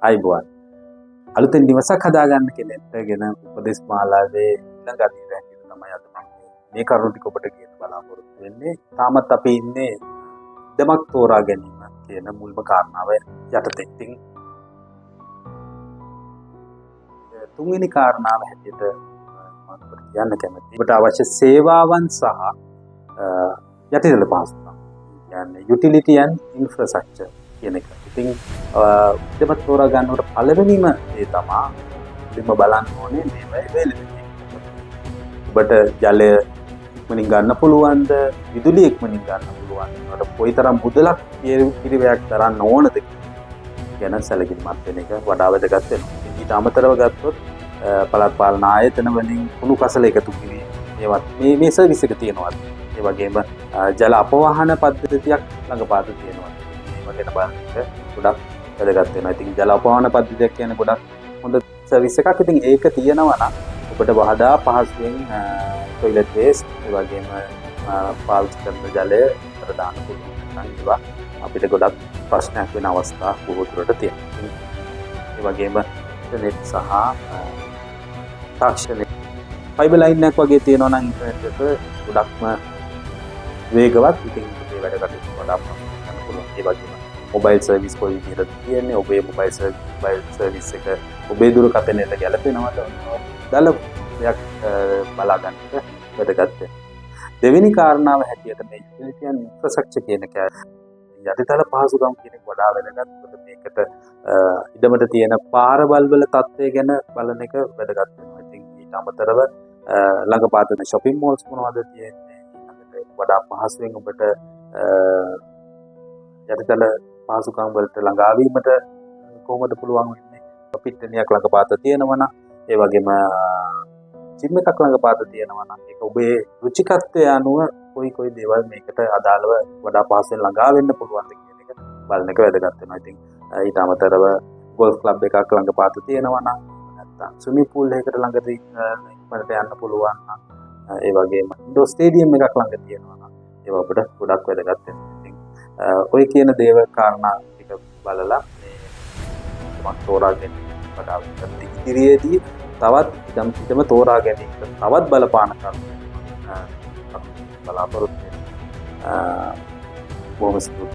අයිබෝන් අලුතෙන් නිවසක් හදාගන්න කෙනෙක්ට ගෙන උපදෙස් මාලාවේ ඊළඟ අදියර හැටියට තමයි අද මම මේ කරුණු ටික ඔබට කියන්න බලාපොරොත්තු වෙන්නේ. තාමත් අපි ඉන්නේ ඉඩමක් තෝරා ගැනීම කියන මුල්ම කාරණාව යටතේ. ඉතින් තුන්වෙනි කාරණාව හැටියට මම කියන්න කැමතියි. ඔබට අවශ්‍ය සේවාවන් සහ යටිදල පහසුකම්. කියන්නේ යුටිලිටි ඇන්ඩ් ඉන්ෆ්‍රාස්ට්‍රක්චර් කියන එක. ඉතින් ඉඩමක් තෝරා ගන්නකොට පළවෙනිම දේ තමයි ඉතින්ම බලන්න ඕනේ මේ availability. ඔබට ජලය ඉක්මනින් ගන්න පුළුවන්ද? විදුලිය ඉක්මනින් ගන්න පුළුවන්ද? ඔබට කොයිතරම් මුදලක් පිරිවැයක් දරන්න ඕනද කියන සැලකිලිමත් වෙන එක වඩා වැදගත් වෙනවා. ඊට අමතරව ගත්තොත් පළාත් පාලන ආයතන වලින් කුණු කසල එකතු කිරීම ඒවත් මේ සර්විස් එක තියෙනවා. ඒ වගේම ජල අපවාහන පද්ධතියක් ළඟපාත තියෙනවා. මේ වගේ බලන්න ගොඩක් වැදගත් වෙනවා. ඉතින් ජල අපවාහන පද්ධතියක් කියන්නේ ගොඩක් හොඳ සර්විස් එකක්. ඉතින් ඒක තියෙනවා නම් ඔබට වඩා පහසුවෙන් টয়ලට් වේස්ට් ඒ වගේම පාවිච්චි කරන ජලය අර දාන්න පුළුවන්. ඒවා අපිට ගොඩක් ප්‍රශ්නයක් වෙන අවස්ථා බොහෝ දුරට තියෙනවා. ඒ වගේම ඉන්ටර්නෙට් සහ තාක්ෂණය ෆයිබර් ලයින් එකක් වගේ තියෙනවා නම් ඉන්ටර්නෙට් එක ගොඩක්ම වේගවත්. ඉතින් මේ වැඩ කටයුතු වඩා කරන්න පුළුවන්. ඒ වගේම මොබයිල් සර්විස් කොයි විදිහටද තියෙන්නේ, ඔබේ මොබයිල් සර්විස් එක ඔබේ දුරකථනයට ගැලපෙනවද? දල දෙයක් බලා ගන්න වැදගත් වෙනවා. දෙවෙනි කාරණාව හැටියට මේ යුටිලිටි ඇන්ඩ් ඉන්ෆ්‍රාස්ට්‍රක්චර් කියන එක යටිතල පහසුකම් කියන එක වඩා වැදගත්. මොකද මේකට ඉඩමට තියෙන පාරවල් වල තත්ත්වය ගැන බලන එක වැදගත් වෙනවා. ඉතින් ඊට අමතරව ළඟපාත වෙන shopping malls මොනවද තියෙන්නේ? වඩා පහසුවෙන් ඔබට යටිතල පහසුකම් වලට ළඟා වීමට කොහොමද පුළුවන් වෙන්නේ? පිට්ටනියක් ළඟපාත තියෙනවා නම්, ඒ වගේම ජිම් එකක් ළඟපාත තියෙනවා නම්, ඒක ඔබේ රුචිකත්වය අනුව කොයි දේවල් මේකට අදාළව වඩා පහසුවෙන් ළඟා වෙන්න පුළුවන්ද කියන එක බලන එක වැදගත් වෙනවා. ඉතින් ඊට අමතරව ගෝල්ෆ් ක්ලබ් එකක් ළඟපාත තියෙනවා නම්, නැත්නම් ස්විමින් pool එකකට ළඟදී ඉක්මනට යන්න පුළුවන් නම්, ඒ වගේම ඉන්ඩෝර් ස්ටේඩියම් එකක් ළඟ තියෙනවා නම් ඒවා අපිට ගොඩක් වැදගත් වෙනවා. ඉතින් ඔය කියන දේවල් කාරණා ටික බලලා මේ මම තෝරා ගැනීම වඩා ඉදිරියේදී තවත් ඉඩම තෝරා ගැනීම තවත් බලපාන කරුණු බලාපොරොත්තු වෙනවා. බොහොම ස්තුතියි.